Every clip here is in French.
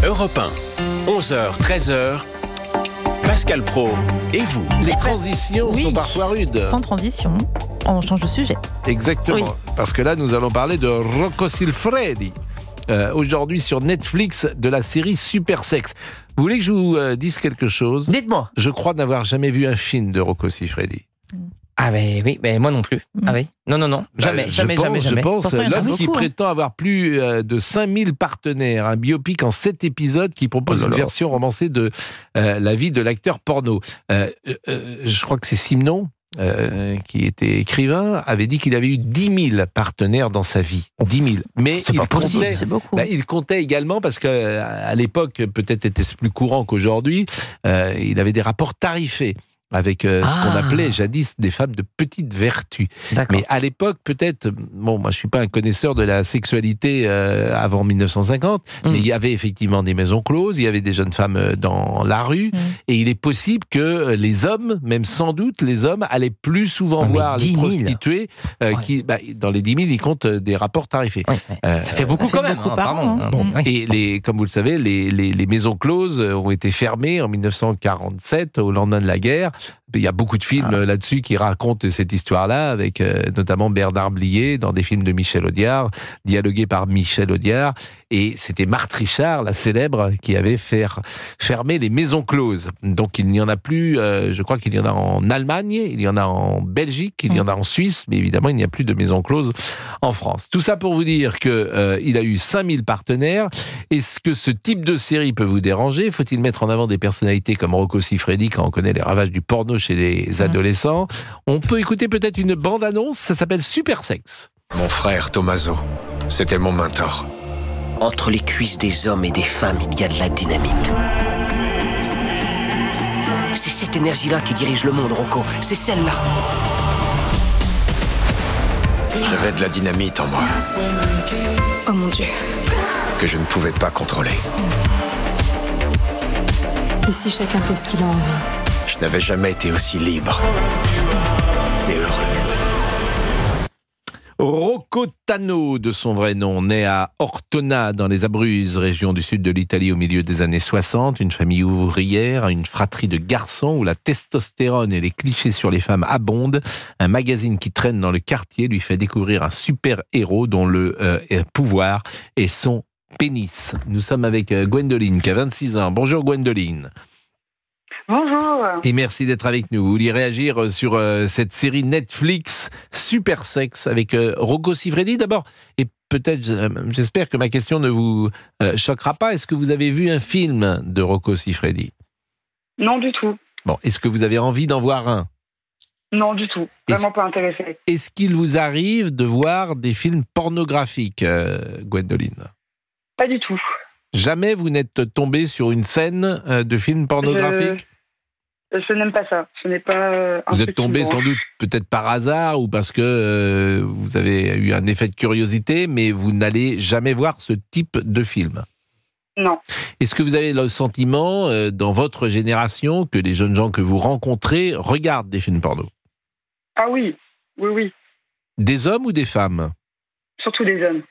Europe 1, 11h, 13h, Pascal Praud et vous. Les transitions sont parfois rudes. Sans transition, on change de sujet. Exactement, Oui. parce que là nous allons parler de Rocco Siffredi. Aujourd'hui sur Netflix, de la série Super Sex. Vous voulez que je vous dise quelque chose ? Dites-moi. Je crois n'avoir jamais vu un film de Rocco Siffredi. Ah ben oui, ben moi non plus. Ah oui. Non, jamais, jamais. Je pense Pourtant, il y en a l'homme qui beaucoup, prétend avoir plus de 5000 partenaires, un biopic en 7 épisodes qui propose une version romancée de la vie de l'acteur porno. Je crois que c'est Simon, qui était écrivain, avait dit qu'il avait eu 10 000 partenaires dans sa vie. 10 000. Mais C'est pas possible, c'est beaucoup. il comptait également, parce qu'à l'époque, peut-être était-ce plus courant qu'aujourd'hui, il avait des rapports tarifés avec ce qu'on appelait jadis des femmes de petite vertu. D'accord. Mais à l'époque, peut-être, bon, moi je suis pas un connaisseur de la sexualité avant 1950, mais il y avait effectivement des maisons closes, il y avait des jeunes femmes dans la rue, et il est possible que les hommes, même sans doute les hommes, allaient plus souvent voir les 10 000. prostituées, qui, dans les 10 000, ils comptent des rapports tarifés. Ça fait beaucoup quand même. beaucoup par an, hein. Bon, oui. Et comme vous le savez, les maisons closes ont été fermées en 1947, au lendemain de la guerre. Il y a beaucoup de films là-dessus qui racontent cette histoire-là, avec notamment Bernard Blier dans des films de Michel Audiard, dialogués par Michel Audiard. Et c'était Marthe Richard, la célèbre, qui avait fermé les maisons closes. Donc il n'y en a plus, je crois qu'il y en a en Allemagne, il y en a en Belgique, il y en a en Suisse, mais évidemment il n'y a plus de maisons closes en France. Tout ça pour vous dire qu'il a eu 5000 partenaires. Est-ce que ce type de série peut vous déranger ? Faut-il mettre en avant des personnalités comme Rocco Siffredi quand on connaît les ravages du porno chez les adolescents ? On peut écouter peut-être une bande-annonce, ça s'appelle Super Sex. Mon frère Tommaso, c'était mon mentor. Entre les cuisses des hommes et des femmes, il y a de la dynamite. C'est cette énergie-là qui dirige le monde, Rocco. C'est celle-là. J'avais de la dynamite en moi, Oh mon Dieu. que je ne pouvais pas contrôler. Et si chacun fait ce qu'il a envie? Je n'avais jamais été aussi libre et heureux. Rocco Tano, de son vrai nom, né à Ortona, dans les Abruzzes, région du sud de l'Italie au milieu des années 60, une famille ouvrière, une fratrie de garçons où la testostérone et les clichés sur les femmes abondent. Un magazine qui traîne dans le quartier lui fait découvrir un super-héros dont le pouvoir est son pénis. Nous sommes avec Gwendoline, qui a 26 ans. Bonjour Gwendoline. Bonjour. Et merci d'être avec nous. Vous vouliez réagir sur cette série Netflix Super Sex avec Rocco Siffredi d'abord. Et peut-être, j'espère que ma question ne vous choquera pas. Est-ce que vous avez vu un film de Rocco Siffredi ? Non, du tout. Bon, est-ce que vous avez envie d'en voir un ? Non, du tout. Vraiment pas intéressé. Est-ce qu'il vous arrive de voir des films pornographiques, Gwendoline ? Pas du tout. Jamais vous n'êtes tombé sur une scène de film pornographique ? Je n'aime pas ça. Ce n'est pas. Vous êtes tombé sans doute peut-être par hasard ou parce que vous avez eu un effet de curiosité, mais vous n'allez jamais voir ce type de film. Non. Est-ce que vous avez le sentiment, dans votre génération, que les jeunes gens que vous rencontrez regardent des films porno ? Ah oui. Oui, oui. Des hommes ou des femmes ? Surtout des hommes.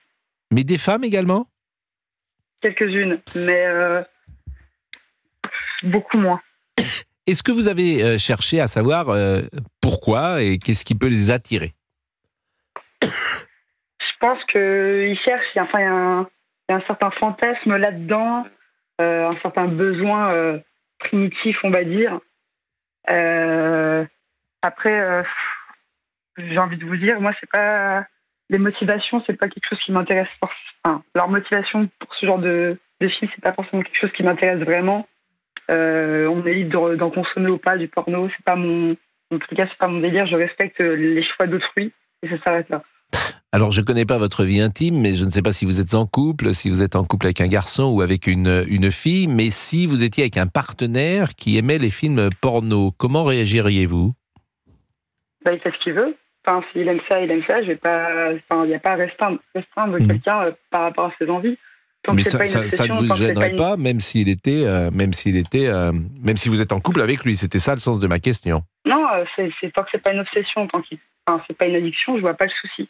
Mais des femmes également ? Quelques-unes. Mais beaucoup moins. Est-ce que vous avez cherché à savoir pourquoi et qu'est-ce qui peut les attirer ? Je pense qu'ils cherchent. Il y a un certain fantasme là-dedans. Un certain besoin primitif, on va dire. Après, j'ai envie de vous dire, moi, c'est pas. Les motivations, c'est pas quelque chose qui m'intéresse forcément. Enfin, leur motivation pour ce genre de film, c'est pas forcément quelque chose qui m'intéresse vraiment. On est libre d'en consommer ou pas du porno. C'est pas en tout cas, c'est pas mon délire. Je respecte les choix d'autrui et ça s'arrête là. Alors, je ne connais pas votre vie intime, mais je ne sais pas si vous êtes en couple, si vous êtes en couple avec un garçon ou avec une fille, mais si vous étiez avec un partenaire qui aimait les films porno, comment réagiriez-vous ? Il fait ce qu'il veut. Enfin, s'il aime ça, il aime ça. Je vais pas. Enfin, il n'y a pas à restreindre quelqu'un par rapport à ses envies. Tant Mais que c'est pas une ça obsession, ne vous tant que c'est gênerait pas, même si vous êtes en couple avec lui. C'était ça le sens de ma question. Non, c'est tant que c'est pas une obsession, c'est pas une addiction, je vois pas le souci.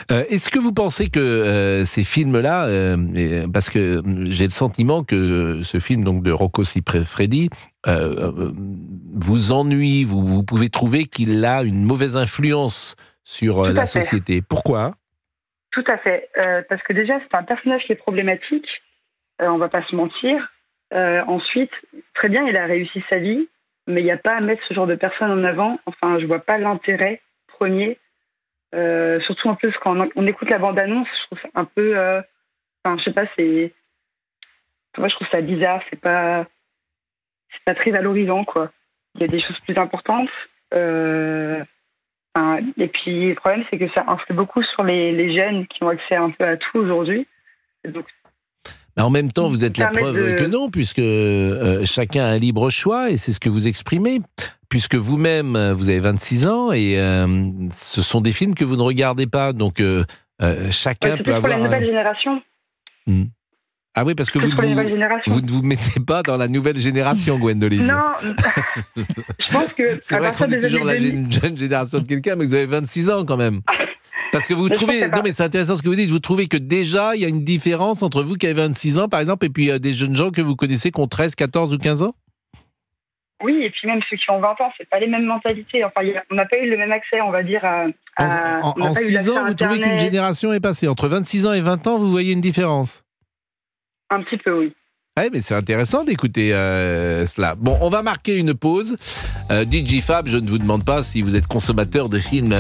Est-ce que vous pensez que ces films-là, parce que j'ai le sentiment que ce film donc de Rocco Siffredi vous ennuie, vous pouvez trouver qu'il a une mauvaise influence sur la société. Pourquoi ? Tout à fait. Parce que déjà, c'est un personnage qui est problématique, on va pas se mentir. Ensuite, très bien, il a réussi sa vie, mais il n'y a pas à mettre ce genre de personne en avant. Enfin, je vois pas l'intérêt premier. Surtout en plus quand on écoute la bande-annonce, je trouve ça un peu... Enfin, je sais pas, c'est... Moi, je trouve ça bizarre, c'est pas très valorisant, quoi. Il y a des choses plus importantes. Et puis, le problème, c'est que ça influe beaucoup sur les jeunes qui ont accès un peu à tout aujourd'hui. Donc, en même temps, vous êtes la preuve que non, puisque chacun a un libre choix, et c'est ce que vous exprimez, puisque vous-même, vous avez 26 ans, et ce sont des films que vous ne regardez pas, donc chacun peut avoir... C'est pour la nouvelle génération. Ah oui, parce que vous ne vous mettez pas dans la nouvelle génération, Gwendoline. Non, je pense que... C'est vrai qu'on est toujours la jeune génération de quelqu'un, mais vous avez 26 ans quand même. Parce que vous trouvez... Non, mais c'est intéressant ce que vous dites. Vous trouvez que déjà, il y a une différence entre vous qui avez 26 ans, par exemple, et puis des jeunes gens que vous connaissez qui ont 13, 14 ou 15 ans ? Oui, et puis même ceux qui ont 20 ans, c'est pas les mêmes mentalités. Enfin, on n'a pas eu le même accès, on va dire, En 6 ans, vous trouvez qu'une génération est passée. Entre 26 ans et 20 ans, vous voyez une différence ? Un petit peu, oui. Oui, mais c'est intéressant d'écouter cela. Bon, on va marquer une pause. DJ Fab, je ne vous demande pas si vous êtes consommateur de films...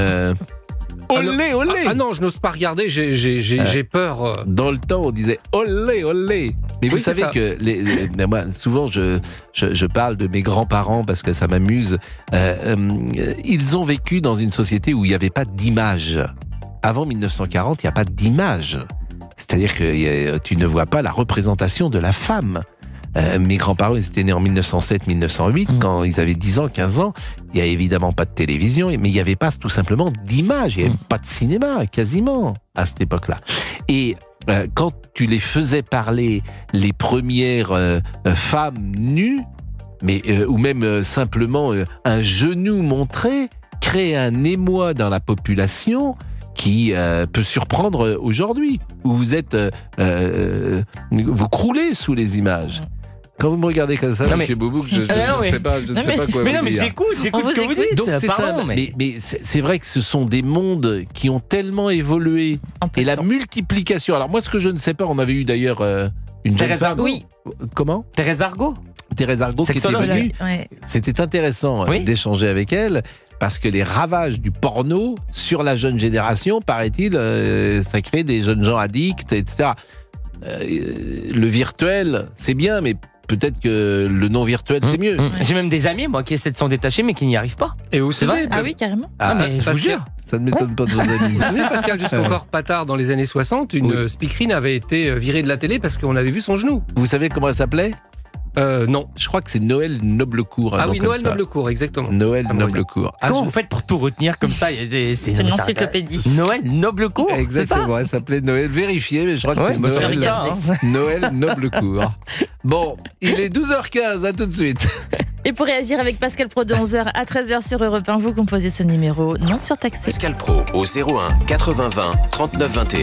Olé, olé. Ah non, je n'ose pas regarder, j'ai peur. Dans le temps, on disait olé, olé. Mais vous savez que moi, souvent, je parle de mes grands-parents parce que ça m'amuse. Ils ont vécu dans une société où il n'y avait pas d'image. Avant 1940, il n'y a pas d'image. C'est-à-dire que tu ne vois pas la représentation de la femme. Mes grands-parents, ils étaient nés en 1907-1908, quand ils avaient 10 ans, 15 ans. Il n'y a évidemment pas de télévision, mais il n'y avait pas tout simplement d'image. Il n'y avait pas de cinéma, quasiment, à cette époque-là. Et quand tu les faisais parler, les premières femmes nues, ou même simplement un genou montré, créait un émoi dans la population qui peut surprendre aujourd'hui, où vous êtes, vous croulez sous les images. Quand vous me regardez comme ça, M. Boubouk, je ne sais pas quoi vous dire. Mais j'écoute ce que vous dites. Donc mais c'est vrai que ce sont des mondes qui ont tellement évolué. Et la multiplication... Alors moi, ce que je ne sais pas, on avait eu d'ailleurs une jeune femme... Oui. Comment ? Thérèse Argot qui était venue. Ouais. C'était intéressant d'échanger avec elle, parce que les ravages du porno sur la jeune génération, paraît-il, ça crée des jeunes gens addicts, etc. Le virtuel, c'est bien, mais peut-être que le non virtuel, c'est mieux. J'ai même des amis, moi, qui essaient de s'en détacher, mais qui n'y arrivent pas. Et c'est vrai. Ah oui, carrément. Mais je vous jure. Ça ne m'étonne pas de vos amis. Vous savez, Pascal, jusqu'au corps patard, dans les années 60, une speakerine avait été virée de la télé parce qu'on avait vu son genou. Vous savez comment elle s'appelait ? Non. Je crois que c'est Noël Noblecourt. Ah oui, Noël Noblecourt, exactement. Noël Noblecourt. Comment vous faites pour tout retenir comme ça ? C'est une encyclopédie. Noël Noblecourt. Exactement, elle s'appelait Noël. Vérifiez, mais je crois que c'est Noël Noblecourt. Bon, il est 12h15, à tout de suite. Et pour réagir avec Pascal Praud de 11h à 13h sur Europe 1, vous composez ce numéro non surtaxé. Pascal Praud au 01 80 20 39 21.